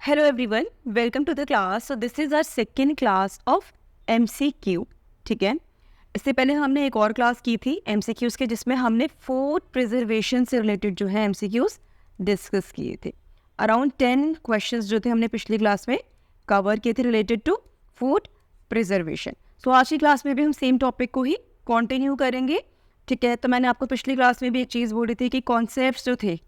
Hello everyone, welcome to the class. So this is our second class of MCQ. ठीक है, इससे पहले हमने एक और क्लास की थी MCQs के, जिसमें हमने फूड प्रिजर्वेशन से रिलेटेड जो है MCQs डिस्कस किए थे. अराउंड 10 क्वेश्चंस जो थे हमने पिछली क्लास में कवर किए थे रिलेटेड टू फूड प्रिजर्वेशन. सो आज की क्लास में भी हम सेम टॉपिक को ही कंटिन्यू करेंगे. ठीक है, तो मैंने आपको पिछली क्लास में भी एक चीज़ बोली थी कि कॉन्सेप्ट्स जो थे,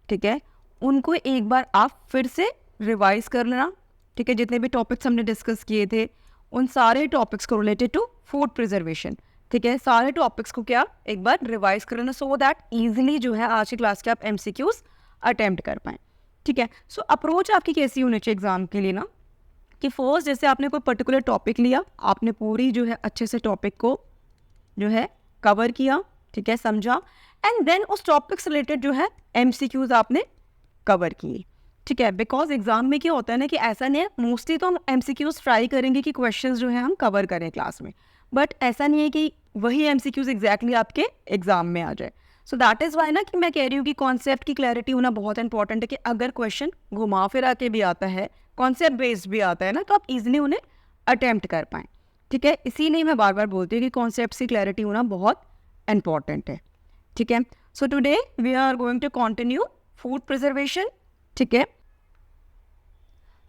ठीक है, उनको एक बार आप फिर से रिवाइज कर लेना. ठीक है, जितने भी टॉपिक्स हमने डिस्कस किए थे उन सारे टॉपिक्स को रिलेटेड टू फूड प्रिजर्वेशन, ठीक है, सारे टॉपिक्स को क्या एक बार रिवाइज कर लेना, सो दैट इजीली जो है आज की क्लास के आप MCQs अटेम्प्ट कर पाएँ. ठीक है, सो अप्रोच आपकी कैसी होनी चाहिए एग्जाम के लिए ना, कि फर्स्ट जैसे आपने कोई पर्टिकुलर टॉपिक लिया, आपने पूरी जो है अच्छे से टॉपिक को जो है कवर किया, ठीक है, समझा, एंड देन उस टॉपिक से रिलेटेड जो है MCQs आपने कवर किए. ठीक है, बिकॉज एग्जाम में क्या होता है ना कि ऐसा नहीं है, मोस्टली तो हम MCQs ट्राई करेंगे कि क्वेश्चंस जो है हम कवर करें क्लास में, बट ऐसा नहीं है कि वही MCQs एग्जैक्टली आपके एग्जाम में आ जाए. सो दैट इज़ वाई ना कि मैं कह रही हूँ कि कॉन्सेप्ट की क्लैरिटी होना बहुत इंपॉर्टेंट है, कि अगर क्वेश्चन घुमा फिरा के भी आता है, कॉन्सेप्ट बेस्ड भी आता है ना, तो आप इजीली उन्हें अटेम्प्ट कर पाएँ. ठीक है, इसीलिए मैं बार बार बोलती हूँ कि कॉन्सेप्ट की क्लैरिटी होना बहुत इंपॉर्टेंट है. ठीक है, so today we are going to continue food preservation. ठीक है,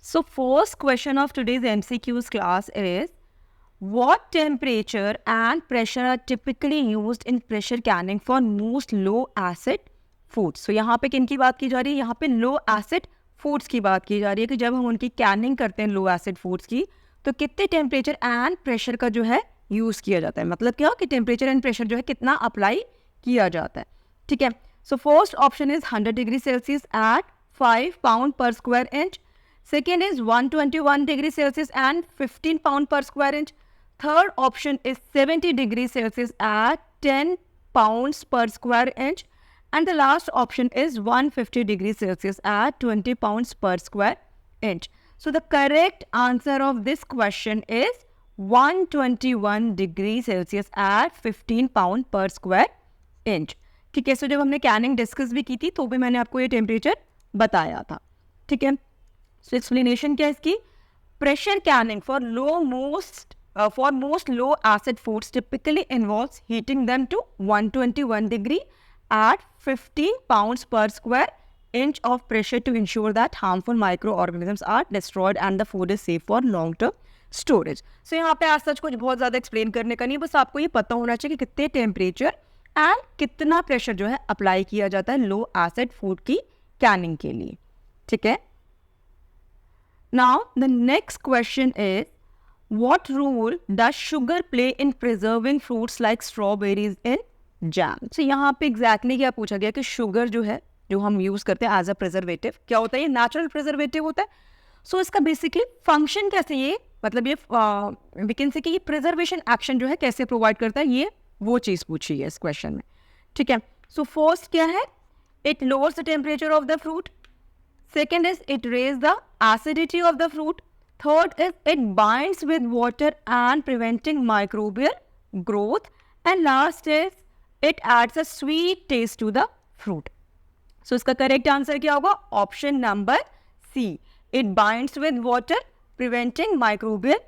so first question of today's MCQs class is, what temperature and pressure are typically used in pressure canning for most low acid foods? So यहाँ पे किन की बात की जा रही है, यहाँ पे low acid foods की बात की जा रही है, कि जब हम उनकी कैनिंग करते हैं low acid foods की, तो कितने टेम्परेचर एंड प्रेशर का जो है यूज़ किया जाता है. मतलब क्या कि टेम्परेचर एंड प्रेशर जो है कितना अप्लाई किया जाता है. ठीक है, so first option is 100 degree Celsius at 5 pound पर square inch. Second is 121 degrees Celsius and 15 pound per square inch. Third option is 70 degrees Celsius at 10 pounds per square inch. And the last option is 150 degrees Celsius at 20 pounds per square inch. So the correct answer of this question is 121 degrees Celsius at 15 pound per square inch. ठीक है, सो जब हमने Canning discuss भी की थी तो भी मैंने आपको ये टेम्परेचर बताया था. ठीक है, सो एक्सप्लेनेशन क्या है इसकी, pressure canning for most low acid foods typically involves heating them to 121 degree at 15 pounds per square inch of pressure to ensure that harmful microorganisms are destroyed and the food is safe for long term storage. So यहाँ पे आज सच कुछ बहुत ज़्यादा explain करने का नहीं, बस आपको ये पता होना चाहिए कि कितने टेम्परेचर एंड कितना प्रेशर जो है अप्लाई किया जाता है लो एसिड फूड की कैनिंग के लिए. ठीक है, now the next question is, what role does sugar play in preserving fruits like strawberries in jam? So यहाँ पे exactly क्या पूछा गया कि शुगर जो है जो हम यूज़ करते हैं एज अ प्रिजर्वेटिव, क्या होता है, ये नेचुरल प्रिजर्वेटिव होता है. सो इसका बेसिकली फंक्शन कैसे, ये मतलब ये वी कैन से कि ये प्रिजर्वेशन एक्शन जो है कैसे प्रोवाइड करता है, ये वो चीज़ पूछी है इस क्वेश्चन में. ठीक है, सो फर्स्ट क्या है, it lowers the temperature of the fruit. Second is it raises the acidity of the fruit. Third is it binds with water and preventing microbial growth. And last is it adds a sweet taste to the fruit. So इसका correct answer क्या होगा, option number C. It binds with water, preventing microbial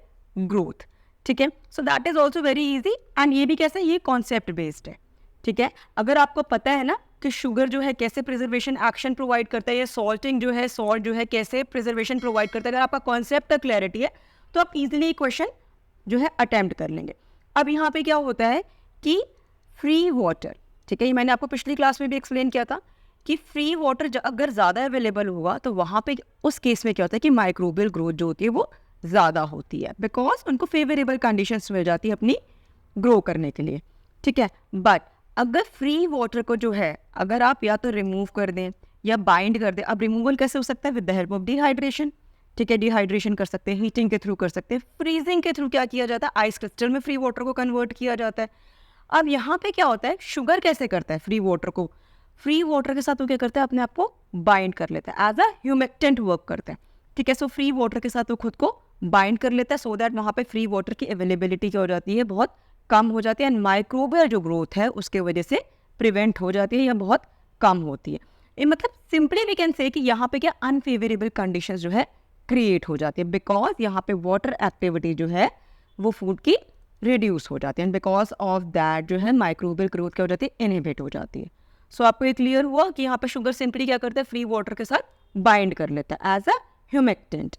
growth. ठीक है, so that is also very easy. And ये भी कैसे, ये concept based है. ठीक है, अगर आपको पता है ना कि शुगर जो है कैसे प्रिजर्वेशन एक्शन प्रोवाइड करता है, या सॉल्टिंग जो है, सॉल्ट जो है कैसे प्रिजर्वेशन प्रोवाइड करता है, अगर आपका कॉन्सेप्ट का क्लैरिटी है तो आप इजीली क्वेश्चन जो है अटेम्प्ट कर लेंगे. अब यहाँ पे क्या होता है कि फ्री वाटर, ठीक है, ये मैंने आपको पिछली क्लास में भी एक्सप्लेन किया था कि फ्री वाटर अगर ज़्यादा अवेलेबल होगा तो वहाँ पे उस केस में क्या होता है कि माइक्रोबियल ग्रोथ जो होती है वो ज़्यादा होती है, बिकॉज उनको फेवरेबल कंडीशंस मिल जाती है अपनी ग्रो करने के लिए. ठीक है, बट अगर फ्री वाटर को जो है अगर आप या तो रिमूव कर दें या बाइंड कर दें, अब रिमूवल कैसे हो सकता है, with the help of dehydration. ठीक है, डिहाइड्रेशन कर सकते हैं, हीटिंग के थ्रू कर सकते हैं, फ्रीजिंग के थ्रू क्या किया जाता है, आइस क्रिस्टल में फ्री वाटर को कन्वर्ट किया जाता है. अब यहाँ पे क्या होता है, शुगर कैसे करता है फ्री वाटर को, फ्री वाटर के साथ वो क्या करता है, अपने आप को बाइंड कर लेता है, एज अ ह्यूमेक्टेंट वर्क करता है. ठीक है, सो फ्री वाटर के साथ वो खुद को बाइंड कर लेता है, सो दैट वहाँ पे फ्री वाटर की अवेलेबिलिटी क्या हो जाती है, बहुत कम हो जाती है, एंड माइक्रोबियल जो ग्रोथ है उसके वजह से प्रिवेंट हो जाती है या बहुत कम होती है. ये मतलब सिंपली वी कैन से कि यहाँ पे क्या अनफेवरेबल कंडीशंस जो है क्रिएट हो जाती है, बिकॉज यहाँ पे वाटर एक्टिविटी जो है वो फूड की रिड्यूस हो जाती है, एंड बिकॉज ऑफ दैट जो है माइक्रोबियल ग्रोथ क्या हो जाती है, इनहिबिट हो जाती है. सो आपको ये क्लियर हुआ कि यहाँ पे शुगर सिंपली क्या करता है, फ्री वाटर के साथ बाइंड कर लेता है एज अ ह्यूमेक्टेंट.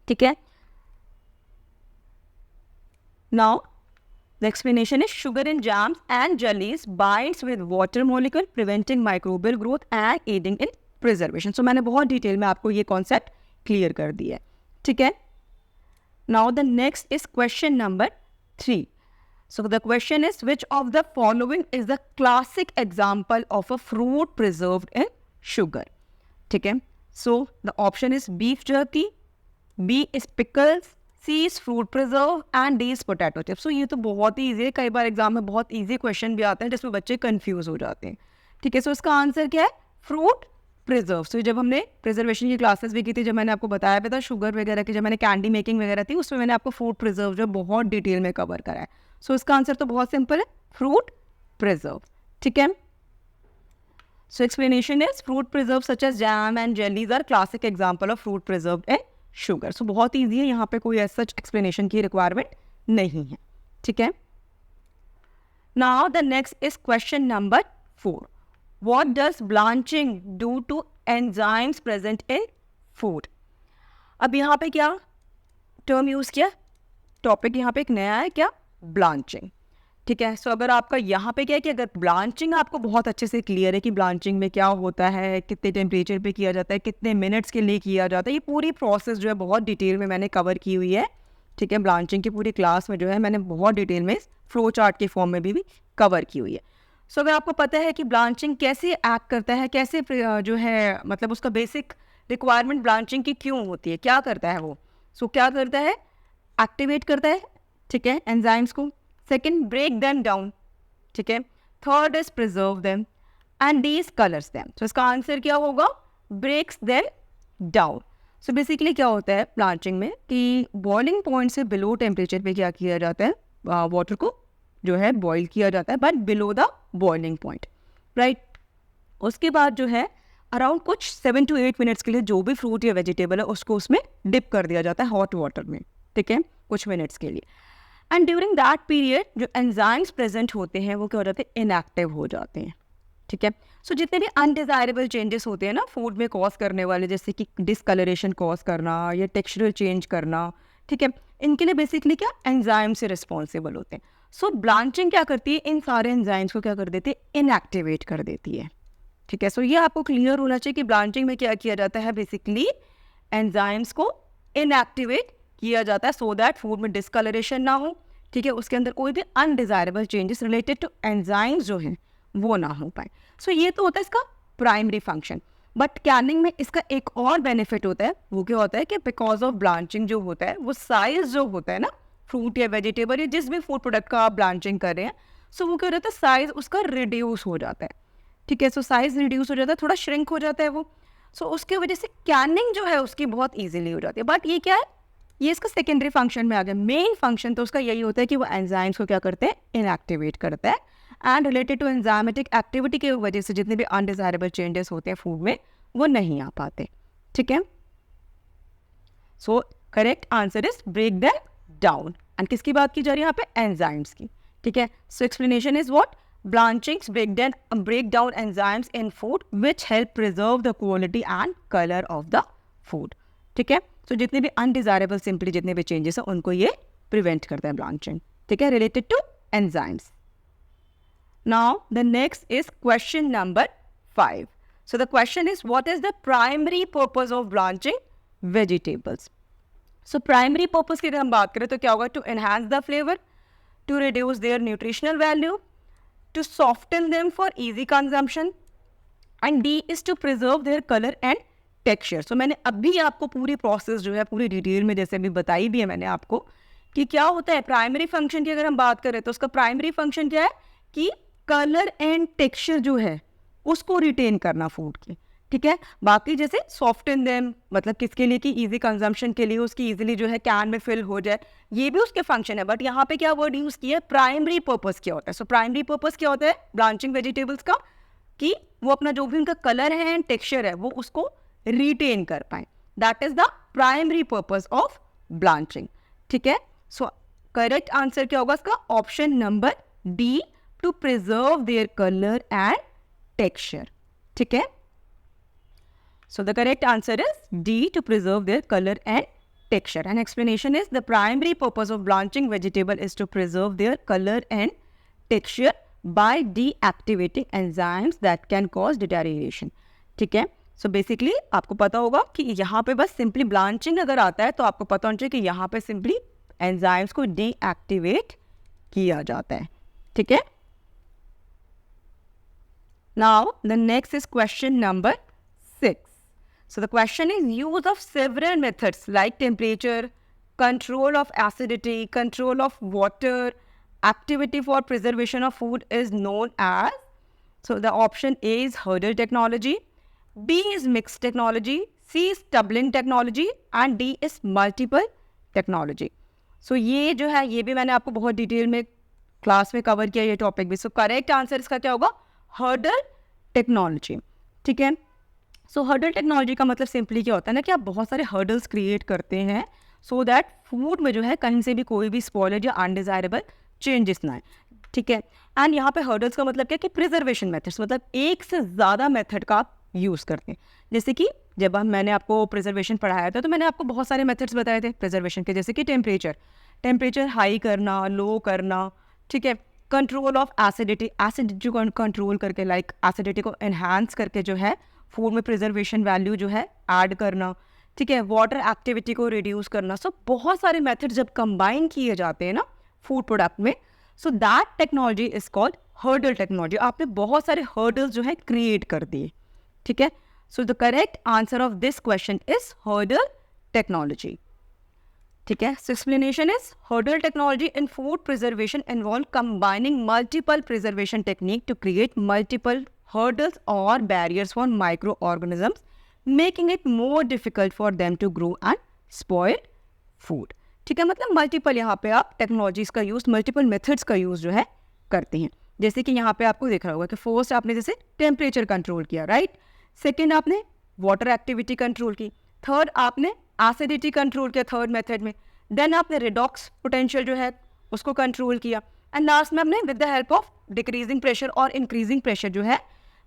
ठीक है. Now the explanation is sugar in jams and jellies binds with water molecule preventing microbial growth and aiding in preservation. So मैंने बहुत डिटेल में आपको ये कॉन्सेप्ट क्लियर कर दिया है. ठीक है. Now the next is question number 3. So the question is, which of the following is the classic example of a fruit preserved in sugar? ठीक है. So the option is beef jerky, B is pickles, C is fruit preserve and D is potato chips. So ये तो बहुत ही easy है, कई बार exam में बहुत easy question भी आते हैं जिसमें बच्चे कंफ्यूज हो जाते हैं. ठीक है. सो इसका आंसर क्या है, फ्रूट प्रिजर्व. सो जब हमने प्रिजर्वेशन की क्लासेस भी की थी, जब मैंने आपको बताया भी था शुगर वगैरह की, जब मैंने कैंडी मेकिंग वगैरह थी, उसमें मैंने आपको फ्रूट प्रिजर्व जो बहुत डिटेल में कवर करा है. सो इसका आंसर तो बहुत सिंपल है, फ्रूट प्रिजर्व. ठीक है. So explanation is fruit preserves such as jam and jellies are classic example of fruit preserved in sugar. So बहुत easy है, यहाँ पे कोई ऐसा explanation की requirement नहीं है. ठीक है. Now the next is question number 4. What does blanching do to enzymes present in food? अब यहाँ पे क्या term use किया, टॉपिक यहाँ पे एक नया है क्या, ब्लांचिंग. ठीक है. सो अगर आपका यहाँ पे क्या है कि अगर ब्लांचिंग आपको बहुत अच्छे से क्लियर है कि ब्लांचिंग में क्या होता है, कितने टेम्परेचर पे किया जाता है, कितने मिनट्स के लिए किया जाता है, ये पूरी प्रोसेस जो है बहुत डिटेल में मैंने कवर की हुई है. ठीक है. ब्लांचिंग की पूरी क्लास में जो है मैंने बहुत डिटेल में फ्लो चार्ट के फॉर्म में भी कवर की हुई है. सो अगर आपको पता है कि ब्लांचिंग कैसे एक्ट करता है, कैसे जो है मतलब उसका बेसिक रिक्वायरमेंट ब्लांचिंग की क्यों होती है, क्या करता है वो. सो क्या करता है, एक्टिवेट करता है. ठीक है, एंजाइम्स को. Second, break them down. ठीक है. Third is preserve them and D is colours them. तो इसका आंसर क्या होगा, breaks them down. So basically क्या होता है ब्लांचिंग में कि बॉइलिंग पॉइंट से बिलो टेम्परेचर पे क्या किया जाता है, वाटर को जो है बॉईल किया जाता है, but below the boiling point. Right. उसके बाद जो है अराउंड कुछ 7 to 8 मिनट्स के लिए जो भी फ्रूट या वेजिटेबल है उसको उसमें डिप कर दिया जाता है हॉट वाटर में. ठीक है, कुछ मिनट्स के लिए. एंड ड्यूरिंग दैट पीरियड जो एंजाइम्स प्रेजेंट होते हैं वो क्या हो जाते हैं, इनएक्टिव हो जाते हैं. ठीक है. सो जितने भी अनडिजायरेबल चेंजेस होते हैं ना फूड में कॉज करने वाले, जैसे कि डिसकलरेशन कॉज करना या टेक्सचरल चेंज करना, ठीक है, इनके लिए बेसिकली क्या एंजाइम से रिस्पॉन्सिबल होते हैं. सो ब्लांचिंग क्या करती है, इन सारे एंजाइम्स को क्या कर देती है, इनएक्टिवेट कर देती है. ठीक है. सो ये आपको क्लियर होना चाहिए कि ब्लांचिंग में क्या किया जाता है, बेसिकली एंजाइम्स को इनएक्टिवेट किया जाता है सो दैट फूड में डिसकलरेशन ना हो. ठीक है, उसके अंदर कोई भी undesirable changes related to enzymes जो हैं वो ना हो पाए. सो ये तो होता है इसका प्राइमरी फंक्शन. बट कैनिंग में इसका एक और बेनिफिट होता है, वो क्या होता है कि बिकॉज ऑफ ब्लांचिंग जो होता है वो साइज जो होता है ना फ्रूट या वेजिटेबल या जिस भी फूड प्रोडक्ट का आप ब्लांचिंग कर रहे हैं, सो वो क्या होता है, साइज उसका रिड्यूस हो जाता है. ठीक है. सो साइज रिड्यूस हो जाता है, थोड़ा श्रिंक हो जाता है वो. सो उसके वजह से कैनिंग जो है उसकी बहुत ईजिली हो जाती है. बट ये क्या है, ये इसका सेकेंडरी फंक्शन में आ गया. मेन फंक्शन तो उसका यही होता है कि वो एंजाइम्स को क्या करते हैं, इनएक्टिवेट करता है. And related to enzymatic activity की वजह से जितने भी अनडिजायरेबल चेंजेस होते हैं फूड में वो नहीं आ पाते. ठीक है. So correct answer is break them down. And किसकी बात की जा रही है यहाँ पे, एंजाइम्स की. ठीक है. So explanation is what, blanchings break down enzymes in food which help preserve the quality and color of the food. ठीक है. तो जितने भी अनडिजायरेबल सिंपली जितने भी चेंजेस हैं उनको ये प्रिवेंट करता है ब्लांचिंग. ठीक है, related to enzymes. Now the next is question number 5. So the question is what is the primary purpose of blanching vegetables. So primary purpose की अगर हम बात करें तो क्या होगा, to enhance the flavour, to reduce their nutritional value, to soften them for easy consumption, and D is to preserve their color and texture. So मैंने अभी आपको पूरी प्रोसेस जो है पूरी डिटेल में जैसे अभी बताई भी है मैंने आपको कि क्या होता है. प्राइमरी फंक्शन की अगर हम बात करें तो उसका प्राइमरी फंक्शन क्या है कि कलर एंड टेक्सचर जो है उसको रिटेन करना फूड की. ठीक है. बाकी जैसे सॉफ्टन देम मतलब किसके लिए कि इजी कंजम्पशन के लिए, उसकी इजीली जो है कैन में फिल हो जाए, ये भी उसके फंक्शन है. बट यहाँ पे क्या वर्ड यूज किया है, प्राइमरी पर्पस क्या होता है. सो प्राइमरी पर्पस क्या होता है ब्लांचिंग वेजिटेबल्स का, कि वो अपना जो भी उनका कलर है एंड टेक्सचर है वो उसको रिटेन कर पाए. That is the primary purpose of blanching. ठीक है, सो करेक्ट आंसर क्या होगा इसका? Option number D, to preserve their colour and texture. ठीक है, so the correct answer is D, to preserve their color and texture. And explanation is the primary purpose of blanching vegetable is to preserve their color and texture by deactivating enzymes that can cause deterioration. ठीक है, so basically आपको पता होगा कि यहाँ पे बस simply blanching अगर आता है तो आपको पता होना चाहिए कि यहाँ पे सिंपली एंजाइम्स को डीएक्टिवेट किया जाता है. ठीक है, now the next is question number 6. So the question is, use of several methods like temperature, control of acidity, control of water, activity for preservation of food is known as. So the option A is hurdle technology, B is mixed technology, C is tumbling technology and D is multiple technology. So ये जो है ये भी मैंने आपको बहुत detail में class में कवर किया ये टॉपिक भी. सो करेक्ट आंसर इसका क्या होगा? Hurdle technology. ठीक है, सो हर्डल टेक्नोलॉजी का मतलब सिंपली क्या होता है ना कि आप बहुत सारे हर्डल्स क्रिएट करते हैं सो दैट फूड में जो है कहीं से भी कोई भी स्पॉइलर या अनडिजायरेबल चेंजेस ना आए. ठीक है, एंड यहाँ पे हर्डल्स का मतलब क्या कि प्रिजर्वेशन मेथड्स, मतलब एक से ज़्यादा मेथड का आप यूज़ करते हैं. जैसे कि जब मैंने आपको प्रिजर्वेशन पढ़ाया था तो मैंने आपको बहुत सारे मेथड्स बताए थे प्रिजर्वेशन के, जैसे कि टेम्परेचर हाई करना, लो करना. ठीक है, कंट्रोल ऑफ एसिडिटी को कंट्रोल करके, लाइक एसिडिटी को एनहांस करके जो है फूड में प्रिजर्वेशन वैल्यू जो है ऐड करना. ठीक है, वाटर एक्टिविटी को रिड्यूस करना. सो बहुत सारे मेथड जब कंबाइन किए जाते हैं ना फूड प्रोडक्ट में, so that technology is called hurdle technology. आपने बहुत सारे हर्डल्स जो है क्रिएट कर दिए. ठीक है, so the correct answer of this question is hurdle technology. ठीक है, so explanation is hurdle technology in food preservation involve combining multiple preservation technique to create multiple hurdles or barriers for microorganisms, making it more difficult for them to grow and spoil food. ठीक है, मतलब multiple यहाँ पे आप technologies का use, multiple methods का use जो है करते हैं. जैसे कि यहाँ पे आपको देख रहा होगा कि फर्स्ट आपने जैसे टेम्परेचर कंट्रोल किया, राइट. सेकेंड आपने वाटर एक्टिविटी कंट्रोल की. थर्ड आपने एसिडिटी कंट्रोल किया थर्ड मेथड में. देन आपने रिडॉक्स पोटेंशियल जो है उसको कंट्रोल किया. एंड लास्ट में आपने with the help of decreasing pressure और इंक्रीजिंग प्रेशर जो है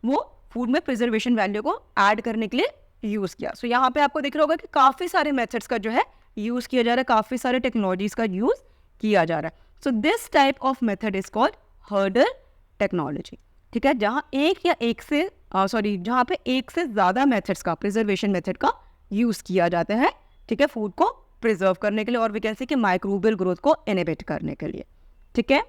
वो फूड में प्रिजर्वेशन वैल्यू को ऐड करने के लिए यूज़ किया. सो यहाँ पे आपको दिख रहा होगा कि काफ़ी सारे मेथड्स का जो है यूज़ किया जा रहा है, काफ़ी सारे टेक्नोलॉजीज का यूज़ किया जा रहा है. So this type of method is called hurdle technology. ठीक है, जहाँ पे एक से ज़्यादा मेथड्स का, प्रिजर्वेशन मेथड का यूज़ किया जाता है. ठीक है, फूड को प्रिजर्व करने के लिए और भी कैसे कि माइक्रोबियल ग्रोथ को इनहिबिट करने के लिए. ठीक है,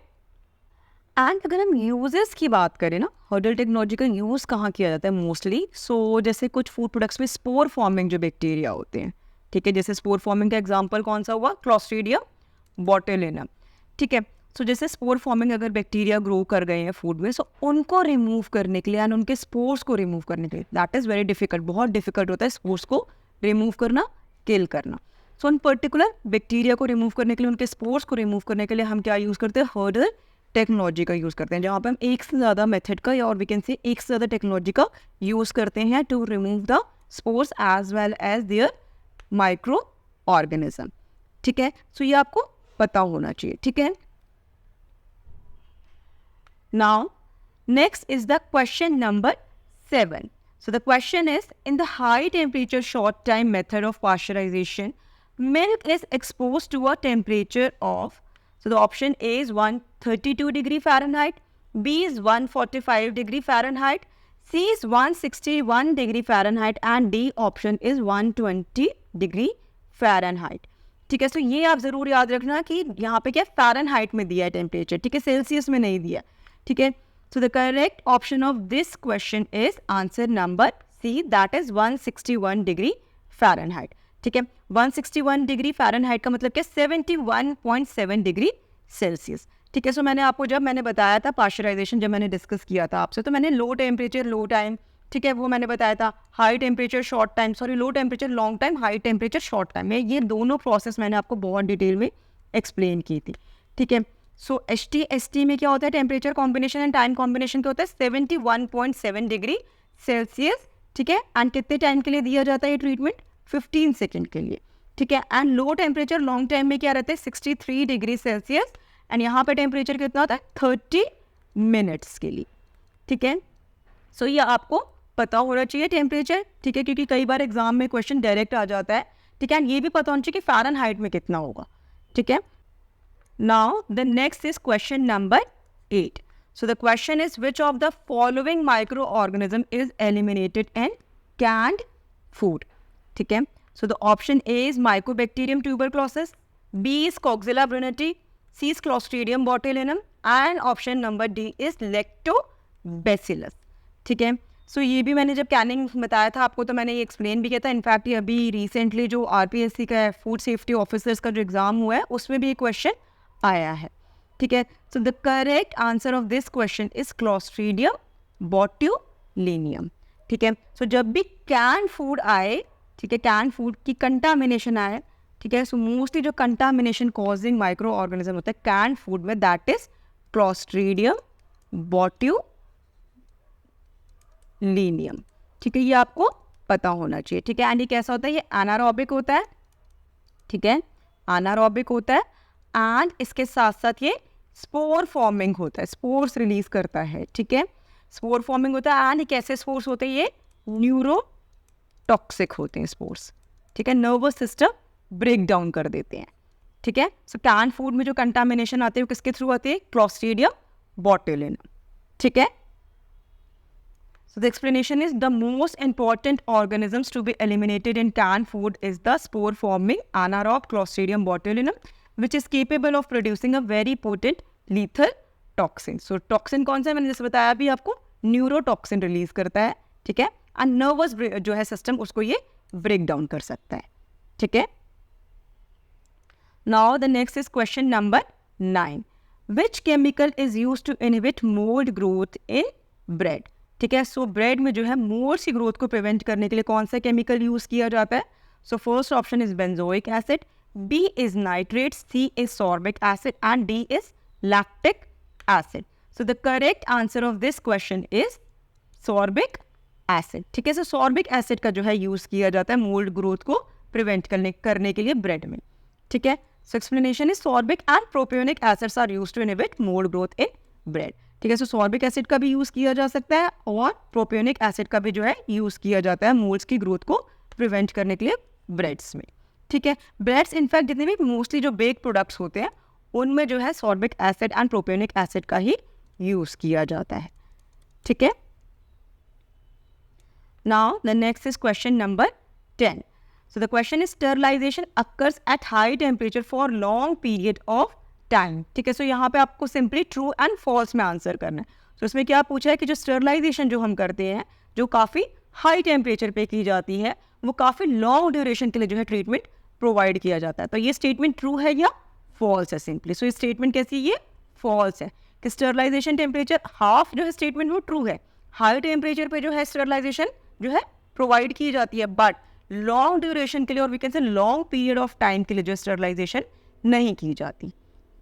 एंड अगर हम यूजेस की बात करें ना, हर्डल टेक्नोलॉजी का यूज़ कहाँ किया जाता है मोस्टली. सो जैसे कुछ फूड प्रोडक्ट्स में स्पोर फॉर्मिंग जो बैक्टीरिया होते हैं. ठीक है, जैसे स्पोर फॉर्मिंग का एग्जांपल कौन सा हुआ? Clostridium botulinum. ठीक है, सो जैसे स्पोर फॉर्मिंग अगर बैक्टीरिया ग्रो कर गए हैं फूड में, सो उनको रिमूव करने के लिए एंड उनके स्पोर्स को रिमूव करने के लिए, दैट इज़ वेरी डिफिकल्ट, बहुत डिफिकल्ट होता है स्पोर्स को रिमूव करना, किल करना. सो उन पर्टिकुलर बैक्टीरिया को रिमूव करने के लिए, उनके स्पोर्स को रिमूव करने के लिए हम क्या यूज़ करते हैं? हर्डल टेक्नोलॉजी का यूज़ करते हैं, जहाँ पे हम एक से ज़्यादा मेथड का या और वी कैन से एक से ज़्यादा टेक्नोलॉजी का यूज़ करते हैं to remove the spores as well as their micro organism. ठीक है, सो ये आपको पता होना चाहिए. ठीक है, now next is the question number 7. So the question is, in the high temperature short time method of pasteurization, milk is exposed to a temperature of, so the option A is 132 degree Fahrenheit, B is 145 degree Fahrenheit, C is 161 degree Fahrenheit and D option is 120 degree Fahrenheit. ठीक है, तो ये आप ज़रूर याद रखना कि यहाँ पे क्या फ़ारेनहाइट में दिया है टेम्परेचर. ठीक है, सेल्सियस में नहीं दिया. ठीक है, so the correct option of this question is answer number C, that is 161 degree Fahrenheit. ठीक है, 161 डिग्री फ़ारेनहाइट का मतलब क्या? 71.7 डिग्री सेल्सियस. ठीक है, सो मैंने आपको जब मैंने बताया था पास्चराइजेशन, जब मैंने डिस्कस किया था आपसे, तो मैंने लो टेम्परेचर लो टाइम, ठीक है, वो मैंने बताया था. High temperature short time, sorry low temperature long time, high temperature short time में, ये दोनों प्रोसेस मैंने आपको बहुत डिटेल में एक्सप्लेन की थी. ठीक है, सो HT में क्या होता है? Temperature combination and time combination क्या होता है? 71.7 डिग्री सेल्सियस. ठीक है, एंड कितने टाइम के लिए दिया जाता है ये ट्रीटमेंट? 15 सेकेंड के लिए, ठीक है। And low temperature long time में क्या रहता है 63 डिग्री सेल्सियस, एंड यहाँ पे टेम्परेचर कितना होता है 30 मिनट्स के लिए, ठीक है। सो ये आपको पता होना चाहिए टेम्परेचर, ठीक है, क्योंकि कई बार एग्जाम में क्वेश्चन डायरेक्ट आ जाता है, ठीक है। एंड ये भी पता होना चाहिए कि फ़ारेनहाइट में कितना होगा, ठीक है। Now the next is question number 8. So the question is, which of the following microorganism is eliminated in canned food? ठीक है. So the option A is Mycobacterium tuberculosis, B is Coxella bruneti, C is Clostridium botulinum, and option number D is Lactobacillus. ठीक है. सो ये भी मैंने जब Canning बताया था आपको तो मैंने ये एक्सप्लेन भी किया था. इनफैक्ट ये अभी रिसेंटली जो RPSC का फूड सेफ्टी ऑफिसर्स का जो एग्ज़ाम हुआ है उसमें भी ये क्वेश्चन आया है, ठीक है. So the correct answer of this question is Clostridium botulinum, ठीक है. सो जब भी कैन फूड आए, ठीक है, कैन फूड की कंटामिनेशन आए, ठीक है, सो मोस्टली जो कंटामिनेशन कॉजिंग माइक्रो ऑर्गेनिज्म होता है कैन फूड में, दैट इज क्लॉस्ट्रीडियम बोट्यूलिनियम, ठीक है. ये आपको पता होना चाहिए, ठीक है. एंड ये कैसा होता है, ये एनारोबिक होता है, ठीक है, एनारोबिक होता है. एंड इसके साथ साथ ये स्पोर फॉर्मिंग होता है, स्पोर्स रिलीज करता है, ठीक है. स्पोर फॉर्मिंग होता है. एंड ये कैसे स्पोर्स होते हैं, ये न्यूरोटॉक्सिक होते हैं स्पोर्स, ठीक है. नर्वस सिस्टम ब्रेक डाउन कर देते हैं, ठीक है. सो कैन फूड में जो कंटामिनेशन आते हैं वो किसके थ्रू आते हैं, क्लॉस्ट्रीडियम बोट्यूलिनम, ठीक है. So the explanation is the most important organisms to be eliminated in canned food is the spore-forming anaerobe Clostridium botulinum, which is capable of producing a very potent lethal toxin. So toxin कौन सा है, मैंने जैसे बताया अभी आपको, neurotoxin release करता है, ठीक है. एंड नर्वस जो है सिस्टम उसको ये ब्रेक डाउन कर सकता है, ठीक है. Now the next is question number 9. Which chemical is used to inhibit mold growth in bread? ठीक है. सो ब्रेड में जो है मोल्ड्स की ग्रोथ को प्रिवेंट करने के लिए कौन सा केमिकल यूज किया जाता है. So first option is benzoic acid, B is nitrate, C is sorbic acid and D is lactic acid. So the correct answer of this question is sorbic acid, ठीक है. सो सॉर्बिक एसिड का जो है use किया जाता है mould growth को prevent करने के लिए ब्रेड में, ठीक है. So explanation is sorbic and propionic acids are used to inhibit mould growth in bread, ठीक है. सो सॉर्बिक एसिड का भी यूज़ किया जा सकता है और प्रोपियोनिक एसिड का भी जो है यूज़ किया जाता है मोल्ड्स की ग्रोथ को प्रिवेंट करने के लिए ब्रेड्स में, ठीक है. ब्रेड्स इनफैक्ट जितने भी मोस्टली जो बेक प्रोडक्ट्स होते हैं उनमें जो है sorbic acid and propionic acid का ही यूज़ किया जाता है, ठीक है. Now the next is question number 10. So the question is sterilization occurs at high temperature for long period of time, ठीक है. सो यहाँ पे आपको सिंपली ट्रू एंड फॉल्स में आंसर करना है. तो इसमें क्या पूछा है कि जो स्टरलाइजेशन जो हम करते हैं जो काफ़ी हाई टेम्परेचर पे की जाती है वो काफ़ी लॉन्ग ड्यूरेशन के लिए जो है ट्रीटमेंट प्रोवाइड किया जाता है. तो ये स्टेटमेंट ट्रू है या फॉल्स है सिंपली. सो ये स्टेटमेंट कैसी है, ये फॉल्स है कि स्टरलाइजेशन टेम्परेचर हाफ जो है स्टेटमेंट वो ट्रू है. हाई टेम्परेचर पे जो है स्टरलाइजेशन जो है प्रोवाइड की जाती है, बट लॉन्ग ड्यूरेशन के लिए और we can say long period of time के लिए जो स्टरलाइजेशन नहीं की जाती,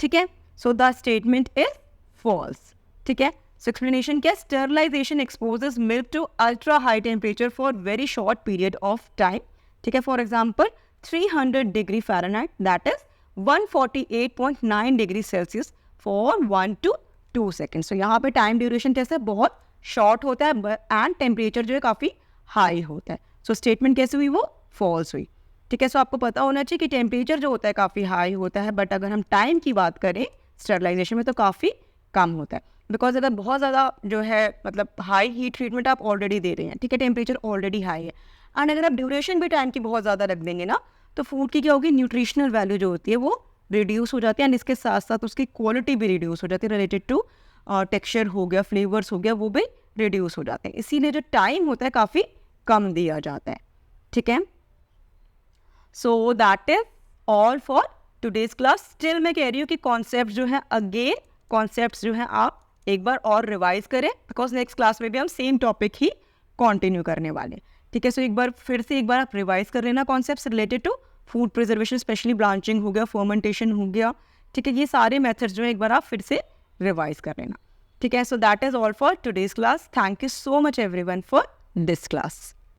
ठीक है. So the statement is false, ठीक है. सो एक्सप्लेनेशन क्या, sterilization exposes milk to ultra high temperature for very short period of time, ठीक है. For example 300 degree Fahrenheit that is 148.9 degree Celsius for 1 to 2 seconds. तो यहाँ पे time duration कैसे बहुत शॉर्ट होता है एंड टेम्परेचर जो है काफ़ी हाई होता है. सो स्टेटमेंट कैसे हुई, वो फॉल्स हुई, ठीक है. सो आपको पता होना चाहिए कि टेम्परेचर जो होता है काफ़ी हाई होता है, बट अगर हम टाइम की बात करें स्टरलाइजेशन में तो काफ़ी कम होता है. बिकॉज अगर बहुत ज़्यादा जो है मतलब हाई हीट ट्रीटमेंट आप ऑलरेडी दे रहे हैं, ठीक है, टेम्परेचर ऑलरेडी हाई है, एंड अगर आप ड्यूरेशन भी टाइम की बहुत ज़्यादा रख देंगे ना तो फूड की क्या होगी, न्यूट्रिशनल वैल्यू जो होती है वो रिड्यूस हो जाती है एंड इसके साथ साथ उसकी क्वालिटी भी रिड्यूस हो जाती है. रिलेटेड टू टेक्सचर हो गया, फ्लेवर्स हो गया, वो भी रिड्यूस हो जाते हैं. इसीलिए जो टाइम होता है काफ़ी कम दिया जाता है, ठीक है. So that is all for today's class. Still मैं कह रही हूँ कि कॉन्सेप्ट जो है अगेन कॉन्सेप्ट जो है आप एक बार और रिवाइज करें बिकॉज नेक्स्ट क्लास में भी हम सेम टॉपिक ही कंटिन्यू करने वाले, ठीक है. सो एक बार फिर से एक बार आप रिवाइज कर लेना concepts related to food preservation, specially branching हो गया, फर्मेंटेशन हो गया, ठीक है. ये सारे मेथड्स जो है एक बार आप फिर से रिवाइज कर लेना, ठीक है. So that is all for today's class. Thank you so much everyone for this class.